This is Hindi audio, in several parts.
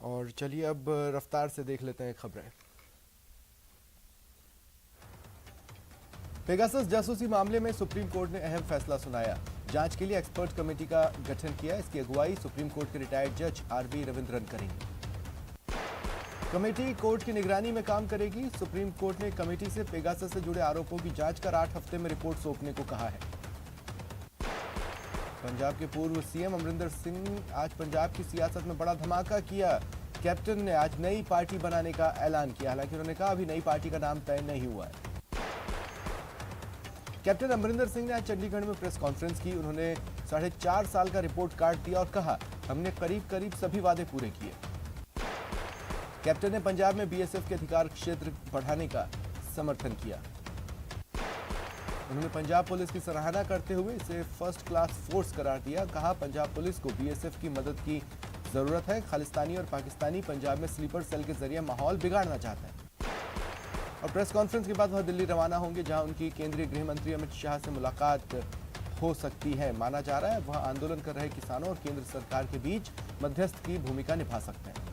और चलिए अब रफ्तार से देख लेते हैं खबरें। पेगासस जासूसी मामले में सुप्रीम कोर्ट ने अहम फैसला सुनाया। जांच के लिए एक्सपर्ट कमेटी का गठन किया। इसकी अगुवाई सुप्रीम कोर्ट के रिटायर्ड जज आरवी रविंद्रन करेंगे। कमेटी कोर्ट की निगरानी में काम करेगी। सुप्रीम कोर्ट ने कमेटी से पेगासस से जुड़े आरोपों की जांच कर 8 हफ्ते में रिपोर्ट सौंपने को कहा है। पंजाब के पूर्व सीएम अमरिंदर सिंह आज पंजाब की सियासत में बड़ा धमाका किया। कैप्टन ने आज नई पार्टी बनाने का ऐलान किया। हालांकि उन्होंने कहा अभी नई पार्टी का नाम तय नहीं हुआ है। कैप्टन अमरिंदर सिंह ने आज चंडीगढ़ में प्रेस कॉन्फ्रेंस की। उन्होंने 4.5 साल का रिपोर्ट कार्ड दिया और कहा हमने करीब करीब सभी वादे पूरे किए। कैप्टन ने पंजाब में बीएसएफ के अधिकार क्षेत्र बढ़ाने का समर्थन किया। उन्होंने पंजाब पुलिस की सराहना करते हुए इसे फर्स्ट क्लास फोर्स करार दिया। कहा पंजाब पुलिस को बीएसएफ की मदद की जरूरत है। खालिस्तानी और पाकिस्तानी पंजाब में स्लीपर सेल के जरिए माहौल बिगाड़ना चाहता है। और प्रेस कॉन्फ्रेंस के बाद वह दिल्ली रवाना होंगे, जहां उनकी केंद्रीय गृह मंत्री अमित शाह से मुलाकात हो सकती है। माना जा रहा है वह आंदोलन कर रहे किसानों और केंद्र सरकार के बीच मध्यस्थ की भूमिका निभा सकते हैं।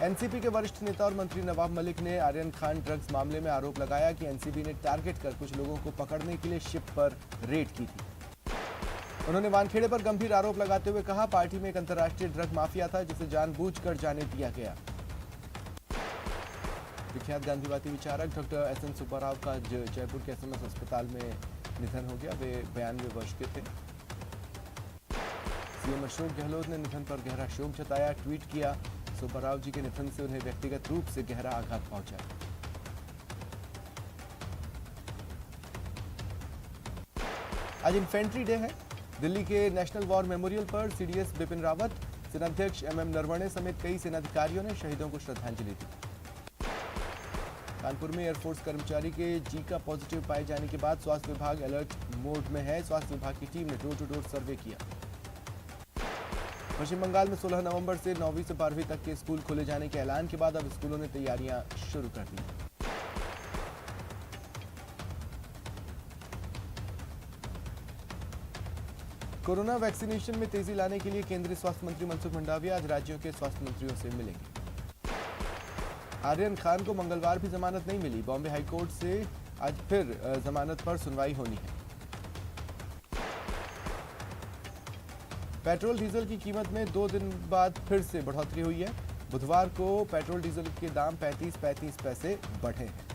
एनसीपी के वरिष्ठ नेता और मंत्री नवाब मलिक ने आर्यन खान ड्रग्स मामले में आरोप लगाया कि एनसीबी ने टारगेट कर कुछ लोगों को पकड़ने के लिए शिप पर रेड की थी। उन्होंने वानखेड़े पर गंभीर आरोप लगाते हुए कहा पार्टी में एक अंतर्राष्ट्रीय ड्रग माफिया था जिसे जानबूझकर जाने दिया गया। विख्यात गांधीवादी विचारक डॉक्टर एसएन सुब्बाराव का जयपुर के एसएमएस अस्पताल में निधन हो गया। वे 92 वर्ष के थे। सीएम अशोक गहलोत ने निधन पर गहरा शोक जताया। ट्वीट किया सुब्बाराव जी के निधन से उन्हें व्यक्तिगत रूप से गहरा आघात पहुंचा। आज इन्फेंट्री डे है। दिल्ली के नेशनल वॉर मेमोरियल पर सीडीएस बिपिन रावत, सेनाध्यक्ष एमएम नरवणे समेत कई सेनाधिकारियों ने शहीदों को श्रद्धांजलि दी। कानपुर में एयरफोर्स कर्मचारी के जीका पॉजिटिव पाए जाने के बाद स्वास्थ्य विभाग अलर्ट मोड में है। स्वास्थ्य विभाग की टीम ने डोर टू डोर सर्वे किया। पश्चिम बंगाल में 16 नवंबर से 9वीं से 12वीं तक के स्कूल खोले जाने के ऐलान के बाद अब स्कूलों ने तैयारियां शुरू कर दी। कोरोना वैक्सीनेशन में तेजी लाने के लिए केंद्रीय स्वास्थ्य मंत्री मनसुख मंडाविया आज राज्यों के स्वास्थ्य मंत्रियों से मिलेंगे। आर्यन खान को मंगलवार भी जमानत नहीं मिली। बॉम्बे हाईकोर्ट से आज फिर जमानत पर सुनवाई होनी है। पेट्रोल डीजल की कीमत में 2 दिन बाद फिर से बढ़ोतरी हुई है। बुधवार को पेट्रोल डीजल के दाम 35 पैसे बढ़े हैं।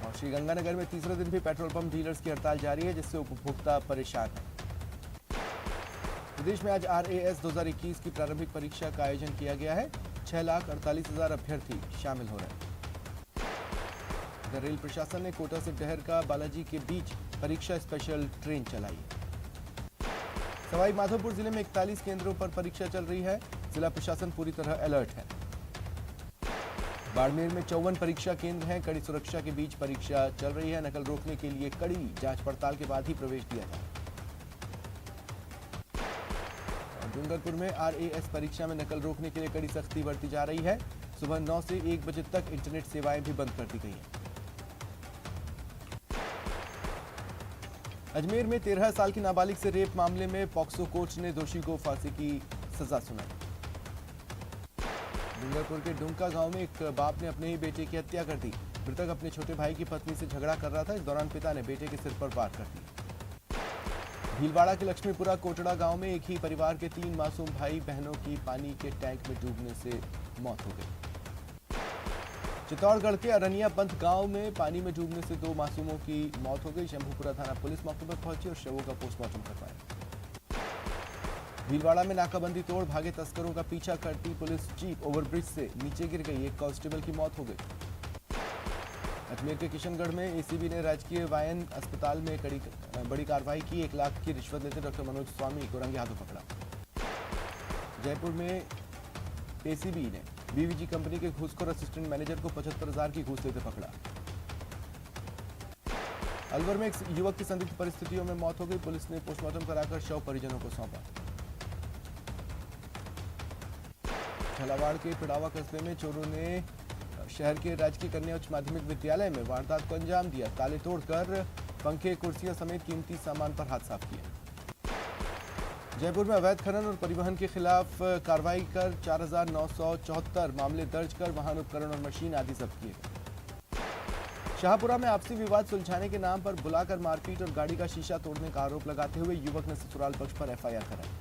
और श्रीगंगानगर में तीसरे दिन भी पेट्रोल पंप डीलर्स की हड़ताल जारी है, जिससे उपभोक्ता परेशान है। प्रदेश में आज आरएएस 2021 की प्रारंभिक परीक्षा का आयोजन किया गया है। 6,48,000 अभ्यर्थी शामिल हो रहे हैं। रेल प्रशासन ने कोटा से डहर बालाजी के बीच परीक्षा स्पेशल ट्रेन चलाई। सवाई माधोपुर जिले में 41 केंद्रों पर परीक्षा चल रही है। जिला प्रशासन पूरी तरह अलर्ट है। बाड़मेर में 54 परीक्षा केंद्र हैं। कड़ी सुरक्षा के बीच परीक्षा चल रही है। नकल रोकने के लिए कड़ी जांच पड़ताल के बाद ही प्रवेश दिया जाए। डूंगरपुर में आरएएस परीक्षा में नकल रोकने के लिए कड़ी सख्ती बरती जा रही है। सुबह 9 से 1 बजे तक इंटरनेट सेवाएं भी बंद कर दी गई हैं। अजमेर में 13 साल की नाबालिग से रेप मामले में पॉक्सो कोर्ट ने दोषी को फांसी की सजा सुनाई। डूंगरपुर के डुमका गांव में एक बाप ने अपने ही बेटे की हत्या कर दी। मृतक अपने छोटे भाई की पत्नी से झगड़ा कर रहा था। इस दौरान पिता ने बेटे के सिर पर वार कर दी। भीलवाड़ा के लक्ष्मीपुरा कोटड़ा गांव में एक ही परिवार के 3 मासूम भाई बहनों की पानी के टैंक में डूबने से मौत हो गई। चित्तौड़गढ़ के अरनिया पंथ गांव में पानी में डूबने से 2 मासूमों की मौत हो गई। शंभूपुरा थाना पुलिस मौके पर पहुंची और शवों का पोस्टमार्टम करवाया। भीलवाड़ा में नाकाबंदी तोड़ भागे तस्करों का पीछा करती पुलिस जीप ओवरब्रिज से नीचे गिर गई। एक कांस्टेबल की मौत हो गई। अजमेर के किशनगढ़ में एसीबी ने राजकीय वायन अस्पताल में बड़ी कार्रवाई की। 1 लाख की रिश्वत लेते डॉक्टर मनोज स्वामी को रंगे हाथों पकड़ा। जयपुर में एसीबी ने बीवीजी कंपनी के घूसखोर असिस्टेंट मैनेजर को 75,000 की घूस लेते पकड़ा। अलवर में एक युवक की संदिग्ध परिस्थितियों में मौत हो गई। पुलिस ने पोस्टमार्टम कराकर शव परिजनों को सौंपा। झालावाड़ के पिड़ावा कस्बे में चोरों ने शहर के राजकीय कन्या उच्च माध्यमिक विद्यालय में वारदात को अंजाम दिया। ताले तोड़कर पंखे, कुर्सियां समेत कीमती सामान पर हाथ साफ किया। जयपुर में अवैध खनन और परिवहन के खिलाफ कार्रवाई कर 4,974 मामले दर्ज कर वाहन, उपकरण और मशीन आदि जब्त किए गए। शाहपुरा में आपसी विवाद सुलझाने के नाम पर बुलाकर मारपीट और गाड़ी का शीशा तोड़ने का आरोप लगाते हुए युवक ने ससुराल पक्ष पर एफआईआर कराई।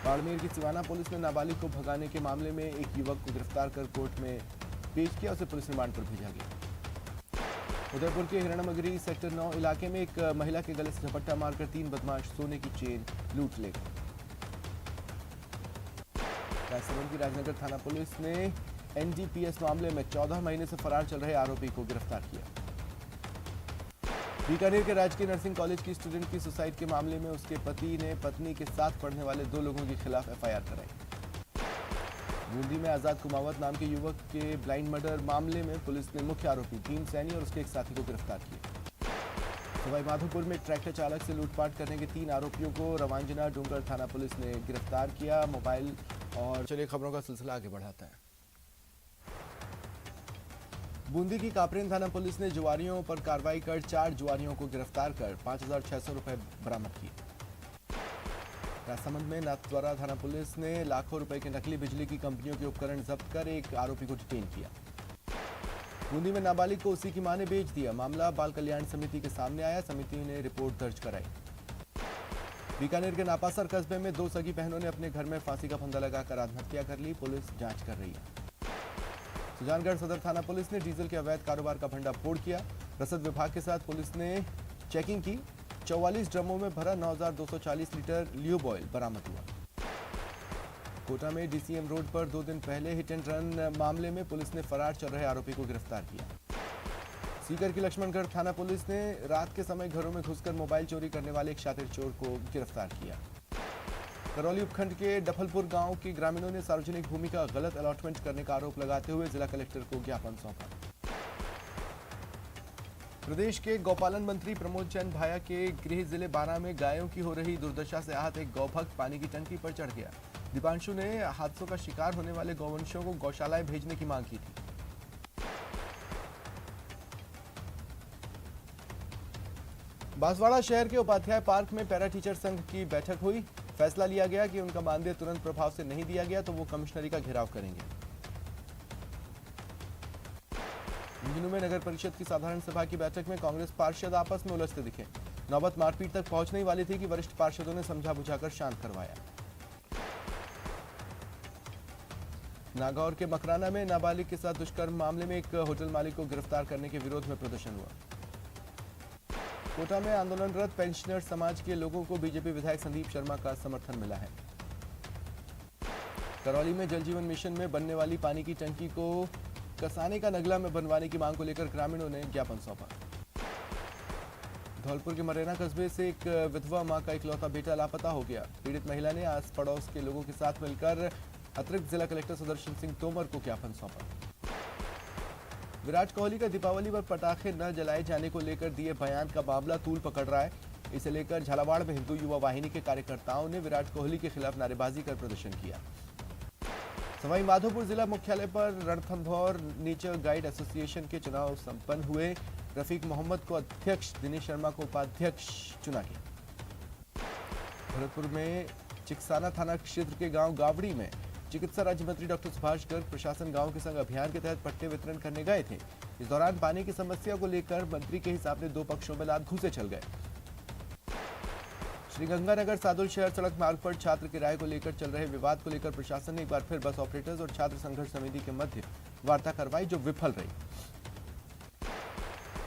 बाड़मेर की सिवाना पुलिस ने नाबालिग को भगाने के मामले में एक युवक को गिरफ्तार कर कोर्ट में पेश किया, उसे पुलिस रिमांड पर भेजा गया। उदयपुर के हिरणमगरी सेक्टर 9 इलाके में एक महिला के गले से झपट्टा मारकर 3 बदमाश सोने की चेन लूट ले गए। राजसमंद की राजनगर थाना पुलिस ने एनडीपीएस मामले में 14 महीने से फरार चल रहे आरोपी को गिरफ्तार किया। बीकानेर के राजकीय नर्सिंग कॉलेज की स्टूडेंट की सुसाइड के मामले में उसके पति ने पत्नी के साथ पढ़ने वाले 2 लोगों के खिलाफ एफआईआर कराई। बूंदी में आजाद कुमावत नाम के युवक के ब्लाइंड मर्डर मामले में पुलिस ने मुख्य आरोपी भीम सैनी और उसके एक साथी को गिरफ्तार किया। सवाई माधोपुर में ट्रैक्टर चालक से लूटपाट करने के 3 आरोपियों को रवांजना डूंगर थाना पुलिस ने गिरफ्तार किया। मोबाइल और चलिए खबरों का सिलसिला आगे बढ़ाता है। बूंदी की कापरेन थाना पुलिस ने जुआरियों पर कार्रवाई कर 4 जुआरियों को गिरफ्तार कर 5,600 रुपए बरामद किए। राजसमंद में नाथद्वारा थाना पुलिस ने लाखों रुपए के नकली बिजली की कंपनियों के उपकरण जब्त कर एक आरोपी को डिटेन किया। बूंदी में नाबालिग को उसी की मां ने बेच दिया, मामला बाल कल्याण समिति के सामने आया, समिति ने रिपोर्ट दर्ज कराई। बीकानेर के नापासर कस्बे में 2 सगी बहनों ने अपने घर में फांसी का फंदा लगाकर आत्महत्या कर ली, पुलिस जांच कर रही है। सुजानगढ़ सदर थाना पुलिस ने डीजल के अवैध कारोबार का भंडाफोड़ किया। रसद विभाग के साथ पुलिस ने चेकिंग की। 44 ड्रमों में भरा 9,240 लीटर ल्यूब ऑयल बरामद हुआ। कोटा में डीसीएम रोड पर 2 दिन पहले हिट एंड रन मामले में पुलिस ने फरार चल रहे आरोपी को गिरफ्तार किया। सीकर की लक्ष्मणगढ़ थाना पुलिस ने रात के समय घरों में घुसकर मोबाइल चोरी करने वाले एक शातिर चोर को गिरफ्तार किया। करौली उपखंड के डफलपुर गांव के ग्रामीणों ने सार्वजनिक भूमि का गलत अलॉटमेंट करने का आरोप लगाते हुए जिला कलेक्टर को ज्ञापन सौंपा। प्रदेश के गौपालन मंत्री प्रमोद चंद भाया के गृह जिले बारा में गायों की हो रही दुर्दशा से आहत एक गौभक्त पानी की टंकी पर चढ़ गया। दीपांशु ने हादसों का शिकार होने वाले गौवंशों को गौशालाएं भेजने की मांग की थी। बांसवाड़ा शहर के उपाध्याय पार्क में पैरा टीचर संघ की बैठक हुई। फैसला लिया गया कि उनका मानदेय तुरंत प्रभाव से नहीं दिया गया तो वो कमिश्नरी का घेराव करेंगे। झुंझुनू में नगर परिषद की साधारण सभा की बैठक में कांग्रेस पार्षद आपस में उलझते दिखे। नौबत मारपीट तक पहुंचने ही वाली थी कि वरिष्ठ पार्षदों ने समझा बुझाकर शांत करवाया। नागौर के मकराना में नाबालिग के साथ दुष्कर्म मामले में एक होटल मालिक को गिरफ्तार करने के विरोध में प्रदर्शन हुआ। कोटा में आंदोलनरत पेंशनर समाज के लोगों को बीजेपी विधायक संदीप शर्मा का समर्थन मिला है। करौली में जल जीवन मिशन में बनने वाली पानी की टंकी को कसाने का नगला में बनवाने की मांग को लेकर ग्रामीणों ने ज्ञापन सौंपा। धौलपुर के मरेना कस्बे से एक विधवा मां का इकलौता बेटा लापता हो गया। पीड़ित महिला ने आस पड़ोस के लोगों के साथ मिलकर अतिरिक्त जिला कलेक्टर सुदर्शन सिंह तोमर को ज्ञापन सौंपा। विराट कोहली का दीपावली पर पटाखे न जलाए जाने को लेकर दिए बयान का मामला तूल पकड़ रहा है। इसे लेकर झालावाड़ में हिंदू युवा वाहिनी के कार्यकर्ताओं ने विराट कोहली के खिलाफ नारेबाजी कर प्रदर्शन किया। सवाई माधोपुर जिला मुख्यालय पर रणथंभौर नेचर गाइड एसोसिएशन के चुनाव संपन्न हुए। रफीक मोहम्मद को अध्यक्ष, दिनेश शर्मा को उपाध्यक्ष चुना गया। भरतपुर में चिकसाना थाना क्षेत्र के गांव गावड़ी में चिकित्सा राज्य मंत्री डॉक्टर सुभाष गर्ग प्रशासन गांव के संग अभियान के तहत पट्टे वितरण करने गए थे। इस दौरान पानी की समस्या को लेकर मंत्री के हिसाब से 2 पक्षों में लात घूंसे चल गए। श्रीगंगानगर सादुल शहर सड़क मार्ग पर छात्र किराए को लेकर चल रहे विवाद को लेकर प्रशासन ने एक बार फिर बस ऑपरेटर्स और छात्र संघर्ष समिति के मध्य वार्ता करवाई, जो विफल रही।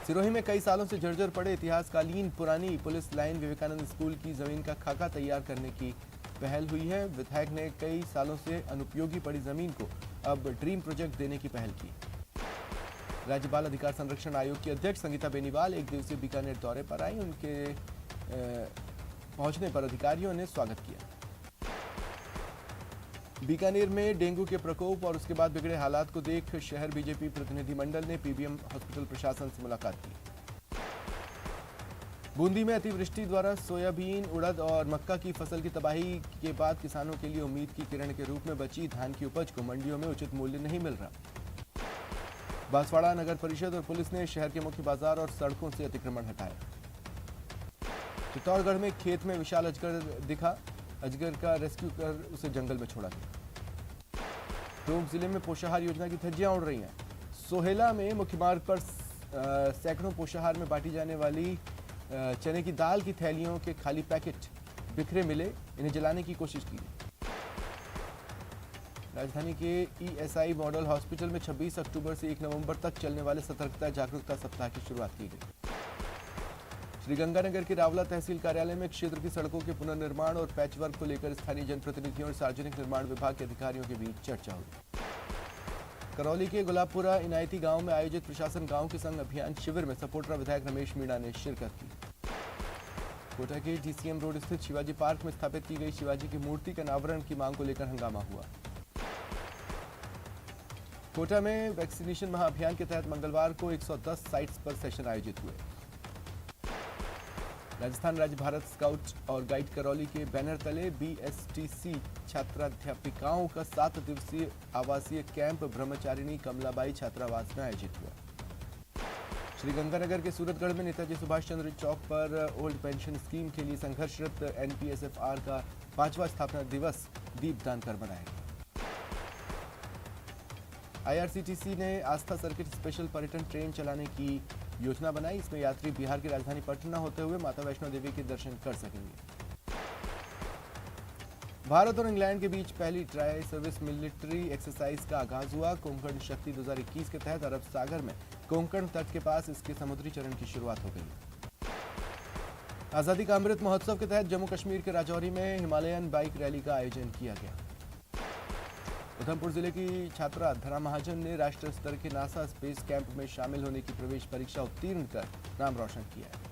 सिरोही में कई सालों से जर्जर पड़े इतिहासकालीन पुरानी पुलिस लाइन विवेकानंद स्कूल की जमीन का खाका तैयार करने की पहल हुई है। विधायक ने कई सालों से अनुपयोगी पड़ी जमीन को अब ड्रीम प्रोजेक्ट देने की पहल की। राज्य बाल अधिकार संरक्षण आयोग की अध्यक्ष संगीता बेनीवाल 1 दिवसीय बीकानेर दौरे पर आई। उनके पहुंचने पर अधिकारियों ने स्वागत किया। बीकानेर में डेंगू के प्रकोप और उसके बाद बिगड़े हालात को देख शहर बीजेपी प्रतिनिधिमंडल ने पीबीएम हॉस्पिटल प्रशासन से मुलाकात की। बूंदी में अतिवृष्टि द्वारा सोयाबीन, उड़द और मक्का की फसल की तबाही के बाद किसानों के लिए उम्मीद की किरण के रूप में बची धान की उपज को मंडियों में उचित मूल्य नहीं मिल रहा। बांसवाड़ा नगर परिषद और पुलिस ने शहर के मुख्य बाजार और सड़कों से अतिक्रमण हटाया। चित्तौड़गढ़ में खेत में विशाल अजगर दिखा। अजगर का रेस्क्यू कर उसे जंगल में छोड़ा गया। टोंक जिले में पोषाहार योजना की धज्जियां उड़ रही हैं। सोहेला में मुख्य मार्ग पर सैकड़ों पोषाहार में बांटी जाने वाली चने की दाल की थैलियों के खाली पैकेट बिखरे मिले। इन्हें जलाने की कोशिश की। राजधानी के ईएसआई मॉडल हॉस्पिटल में 26 अक्टूबर से 1 नवंबर तक चलने वाले सतर्कता जागरूकता सप्ताह की शुरुआत की गई। श्रीगंगानगर के रावला तहसील कार्यालय में क्षेत्र की सड़कों के पुनर्निर्माण और पैचवर्क को लेकर स्थानीय जनप्रतिनिधियों और सार्वजनिक निर्माण विभाग के अधिकारियों के बीच चर्चा हुई। करौली के गुलाबपुरा इनायती गांव में आयोजित प्रशासन गांव के संग अभियान शिविर में सपोटरा विधायक रमेश मीणा ने शिरकत की। कोटा के डीसीएम रोड स्थित शिवाजी पार्क में स्थापित की गई शिवाजी की मूर्ति के अनावरण की मांग को लेकर हंगामा हुआ। कोटा में वैक्सीनेशन महाअभियान के तहत मंगलवार को 110 साइट्स पर सेशन आयोजित हुए। राजस्थान राज्य भारत स्काउट और गाइड करौली के बैनर तले बीएसटीसी छात्राध्यापिकाओं का 7 दिवसीय आवासीय कैंप ब्रह्मचारिणी कमलाबाई छात्रावास में आयोजित हुआ। श्रीगंगानगर के सूरतगढ़ में नेताजी सुभाष चंद्र चौक पर ओल्ड पेंशन स्कीम के लिए संघर्षरत एनपीएसएफआर का 5वां स्थापना दिवस दीपदान कर मनाया गया। आईआरसीटीसी ने आस्था सर्किट स्पेशल पर्यटन ट्रेन चलाने की योजना बनाई। इसमें यात्री बिहार की राजधानी पटना होते हुए माता वैष्णो देवी के दर्शन कर सकेंगे। भारत और इंग्लैंड के बीच पहली ट्राई सर्विस मिलिट्री एक्सरसाइज का आगाज हुआ। कोंकण शक्ति 2021 के तहत अरब सागर में कोंकण तट के पास इसके समुद्री चरण की शुरुआत हो गई। आजादी का अमृत महोत्सव के तहत जम्मू कश्मीर के राजौरी में हिमालयन बाइक रैली का आयोजन किया गया। उधमपुर जिले की छात्रा धरा महाजन ने राष्ट्रीय स्तर के नासा स्पेस कैंप में शामिल होने की प्रवेश परीक्षा उत्तीर्ण कर नाम रोशन किया है।